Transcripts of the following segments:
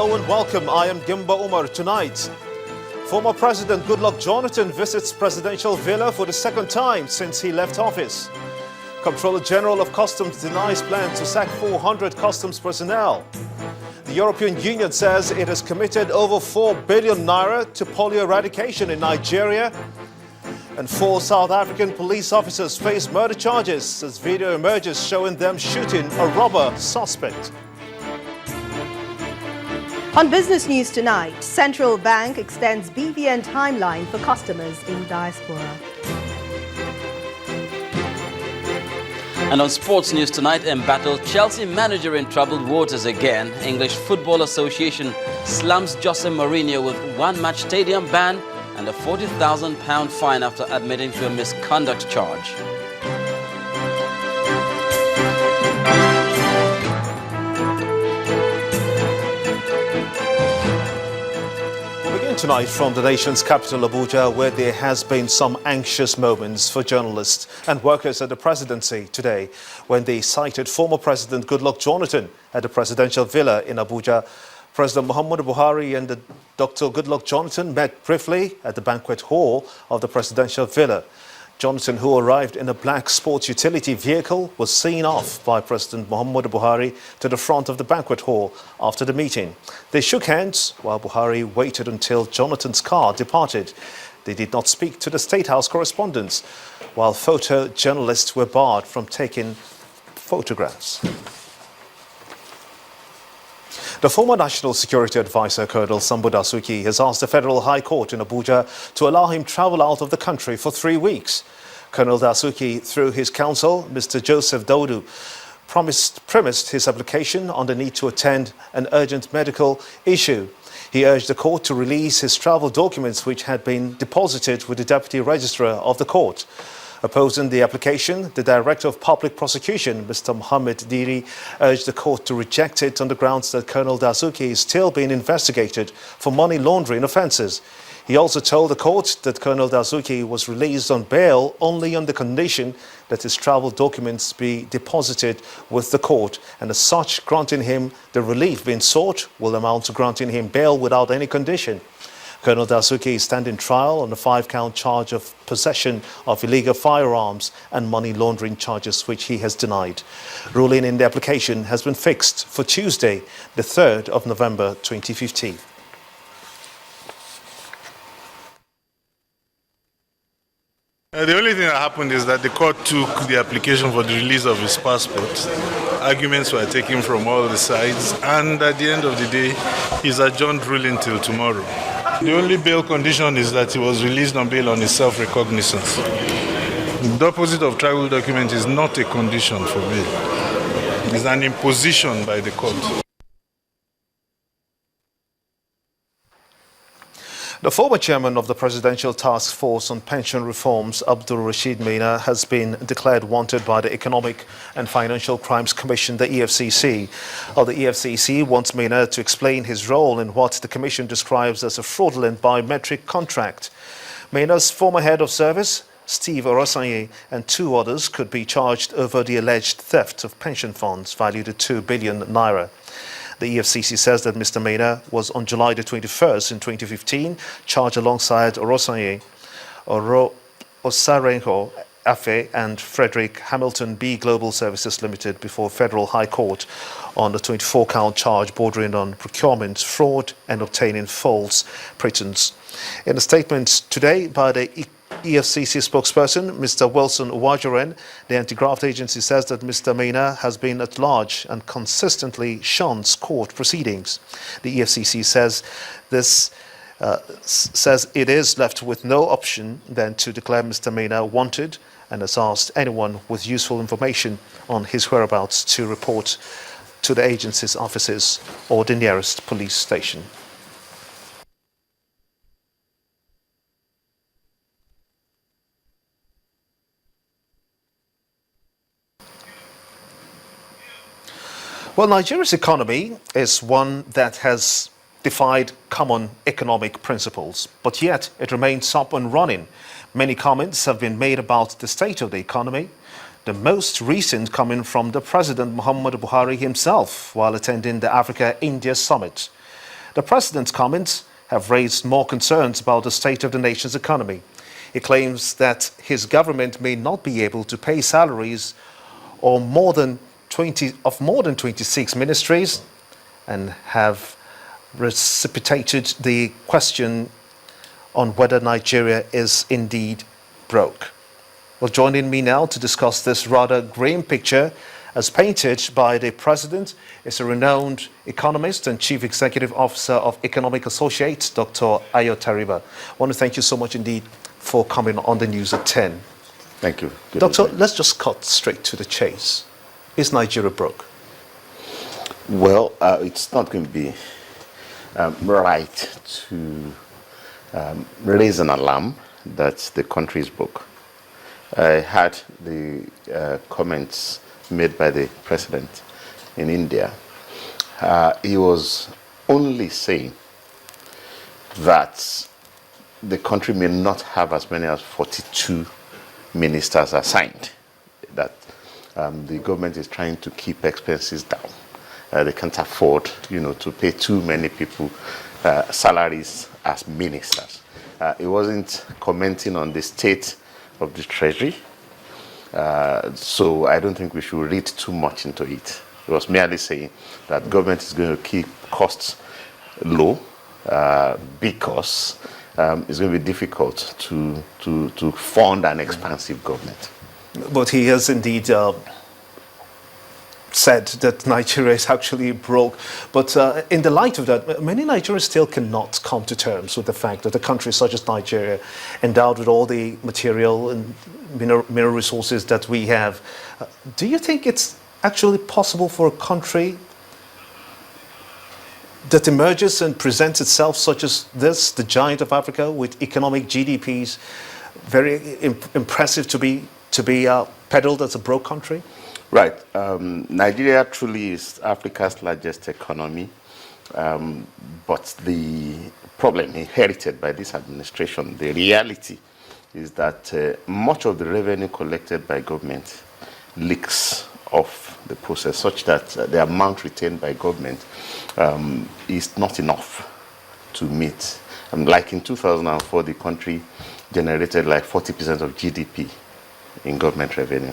Hello and welcome. I am Gimba Umar. Tonight, former President Goodluck Jonathan visits presidential villa for the second time since he left office. Comptroller General of Customs denies plan to sack 400 customs personnel. The European Union says it has committed over 4 billion naira to polio eradication in Nigeria. And 4 South African police officers face murder charges as video emerges showing them shooting a robber suspect. On Business News tonight, Central Bank extends BVN timeline for customers in diaspora. And on Sports News tonight, embattled Chelsea manager in troubled waters again. English Football Association slams Jose Mourinho with one-match stadium ban and a £40,000 fine after admitting to a misconduct charge. Tonight from the nation's capital, Abuja, where there has been some anxious moments for journalists and workers at the presidency today when they cited former President Goodluck Jonathan at the presidential villa in Abuja. President Muhammadu Buhari and Dr. Goodluck Jonathan met briefly at the banquet hall of the presidential villa. Jonathan, who arrived in a black sports utility vehicle, was seen off by President Muhammadu Buhari to the front of the banquet hall after the meeting. They shook hands while Buhari waited until Jonathan's car departed. They did not speak to the State House correspondents, while photojournalists were barred from taking photographs. The former National Security Advisor, Colonel Sambo Dasuki, has asked the Federal High Court in Abuja to allow him travel out of the country for 3 weeks. Colonel Dasuki, through his counsel, Mr. Joseph Daudu, premised his application on the need to attend an urgent medical issue. He urged the court to release his travel documents, which had been deposited with the Deputy Registrar of the court. Opposing the application, the Director of Public Prosecution, Mr. Mohammed Diri, urged the court to reject it on the grounds that Colonel Dasuki is still being investigated for money laundering offences. He also told the court that Colonel Dasuki was released on bail only on the condition that his travel documents be deposited with the court, and as such, granting him the relief being sought will amount to granting him bail without any condition. Colonel Dasuki is standing trial on a 5-count charge of possession of illegal firearms and money laundering charges, which he has denied. Ruling in the application has been fixed for Tuesday, the 3rd of November 2015. The only thing that happened is that the court took the application for the release of his passport. Arguments were taken from all the sides, and at the end of the day, he's adjourned ruling till tomorrow. The only bail condition is that he was released on bail on his self-recognizance. The deposit of travel document is not a condition for bail. It's an imposition by the court. The former chairman of the Presidential Task Force on Pension Reforms, Abdul Rashid Maina, has been declared wanted by the Economic and Financial Crimes Commission, the EFCC. The EFCC wants Maina to explain his role in what the commission describes as a fraudulent biometric contract. Maina's former head of service, Steve Orosanye, and 2 others could be charged over the alleged theft of pension funds valued at 2 billion naira. The EFCC says that Mr. Maina was on July the 21st in 2015 charged alongside Orosanye, Osarenho Afe and Frederick Hamilton B Global Services Limited before Federal High Court on the 24-count charge bordering on procurement, fraud and obtaining false pretense. In a statement today by the EFCC spokesperson, Mr. Wilson Uwajoren, the anti-graft agency says that Mr. Maina has been at large and consistently shuns court proceedings. The EFCC says it is left with no option than to declare Mr. Maina wanted and has asked anyone with useful information on his whereabouts to report to the agency's offices or the nearest police station. Well, Nigeria's economy is one that has defied common economic principles, but yet it remains up and running. Many comments have been made about the state of the economy, the most recent coming from the President Muhammadu Buhari himself while attending the Africa-India Summit. The president's comments have raised more concerns about the state of the nation's economy. He claims that his government may not be able to pay salaries of more than 26 ministries and have precipitated the question on whether Nigeria is indeed broke. Well, joining me now to discuss this rather grim picture as painted by the president is a renowned economist and chief executive officer of Economic Associates, Dr. Ayo Tariba. I want to thank you so much indeed for coming on the news at 10. Thank you. Good Doctor, evening. let's just cut straight to the chase. Is Nigeria broke? Well, it's not going to be right to raise an alarm that the country is broke. I had the comments made by the president in India. He was only saying that the country may not have as many as 42 ministers assigned, that the government is trying to keep expenses down. They can't afford, to pay too many people salaries as ministers. He wasn't commenting on the state of the treasury, so I don't think we should read too much into it. He was merely saying that government is going to keep costs low because it's going to be difficult to fund an expansive government. But he has indeed said that Nigeria is actually broke. But in the light of that, many Nigerians still cannot come to terms with the fact that a country such as Nigeria, endowed with all the material and mineral resources that we have, do you think it's actually possible for a country that emerges and presents itself such as this, the giant of Africa, with economic GDPs, very impressive to be peddled as a broke country? Right. Nigeria truly is Africa's largest economy, but the problem inherited by this administration, the reality is that much of the revenue collected by government leaks off the process, such that the amount retained by government is not enough to meet. Like in 2004, the country generated like 40% of GDP in government revenue.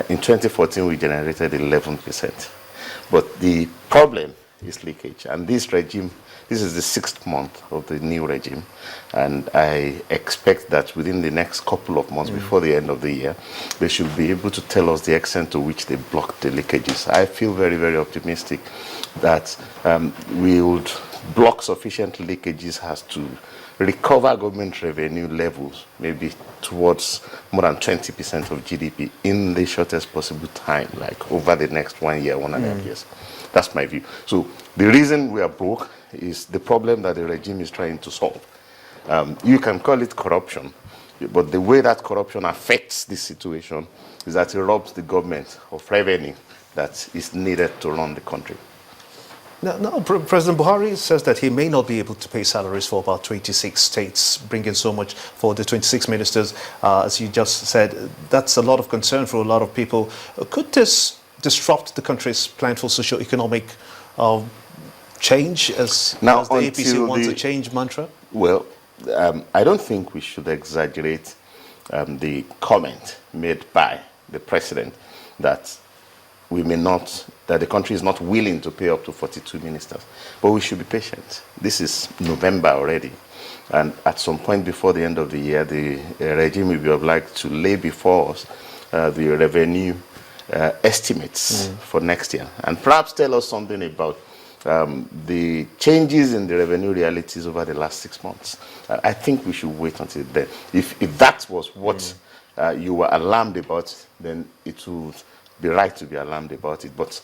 In 2014, we generated 11%. But the problem is leakage. And this regime, this is the 6th month of the new regime. And I expect that within the next couple of months, before the end of the year, they should be able to tell us the extent to which they blocked the leakages. I feel very, very optimistic that we would block sufficient leakages as to recover government revenue levels, maybe towards more than 20% of GDP in the shortest possible time, like over the next 1 year, 1.5 years. That's my view. So the reason we are broke is the problem that the regime is trying to solve. You can call it corruption, but the way that corruption affects this situation is that it robs the government of revenue that is needed to run the country. Now, President Buhari says that he may not be able to pay salaries for about 26 states, bringing so much for the 26 ministers. As you just said, that's a lot of concern for a lot of people. Could this disrupt the country's plan for socio-economic change, as the APC wants a change mantra? Well, I don't think we should exaggerate the comment made by the president that that the country is not willing to pay up to 42 ministers. But we should be patient. This is November already. And at some point before the end of the year, the regime will be obliged to lay before us the revenue estimates for next year. And perhaps tell us something about the changes in the revenue realities over the last 6 months. I think we should wait until then. If that was what you were alarmed about, then it would be right to be alarmed about it. But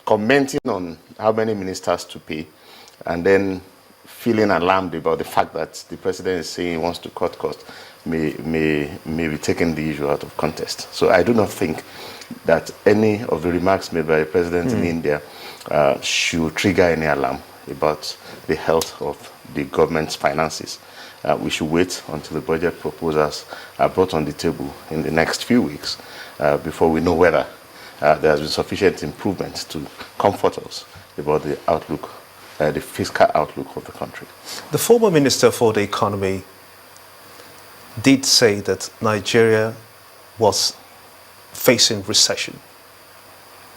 commenting on how many ministers to pay and then feeling alarmed about the fact that the president is saying he wants to cut costs may be taking the issue out of context. So I do not think that any of the remarks made by the president in India should trigger any alarm about the health of the government's finances. We should wait until the budget proposals are brought on the table in the next few weeks before we know whether there has been sufficient improvement to comfort us about the outlook, the fiscal outlook of the country. The former Minister for the Economy did say that Nigeria was facing recession.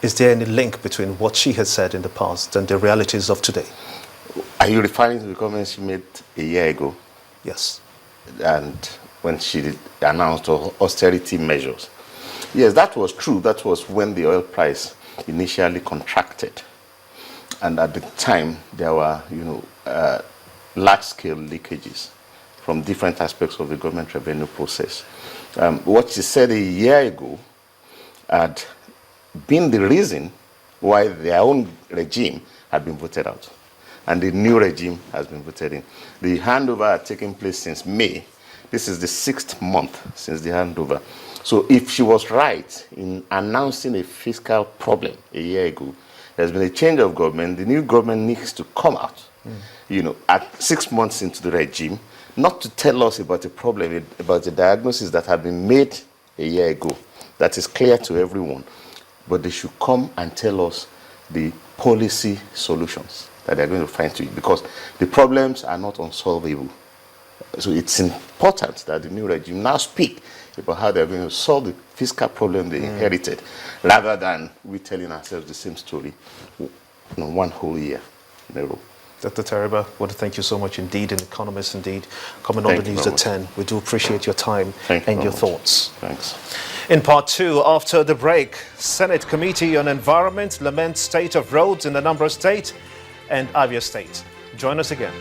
Is there any link between what she had said in the past and the realities of today? Are you referring to the comments she made a year ago? Yes. And when she announced austerity measures? Yes, that was true. That was when the oil price initially contracted. And at the time, there were, large-scale leakages from different aspects of the government revenue process. What she said a year ago had been the reason why their own regime had been voted out. And the new regime has been voted in. The handover had taken place since May. This is the 6th month since the handover. So if she was right in announcing a fiscal problem a year ago, there's been a change of government. The new government needs to come out, at 6 months into the regime, not to tell us about a problem, about the diagnosis that had been made a year ago, that is clear to everyone, but they should come and tell us the policy solutions that they're going to find to it, because the problems are not unsolvable. So it's important that the new regime now speak about how they're going to solve the fiscal problem they inherited, rather than we telling ourselves the same story one whole year in a row. Dr. Teriba, I want to thank you so much indeed, an economist indeed, coming on the news at 10. We do appreciate your time and your thoughts. Thanks. In part 2, after the break, Senate Committee on Environment laments state of roads in Anambra State and Abia State. Join us again.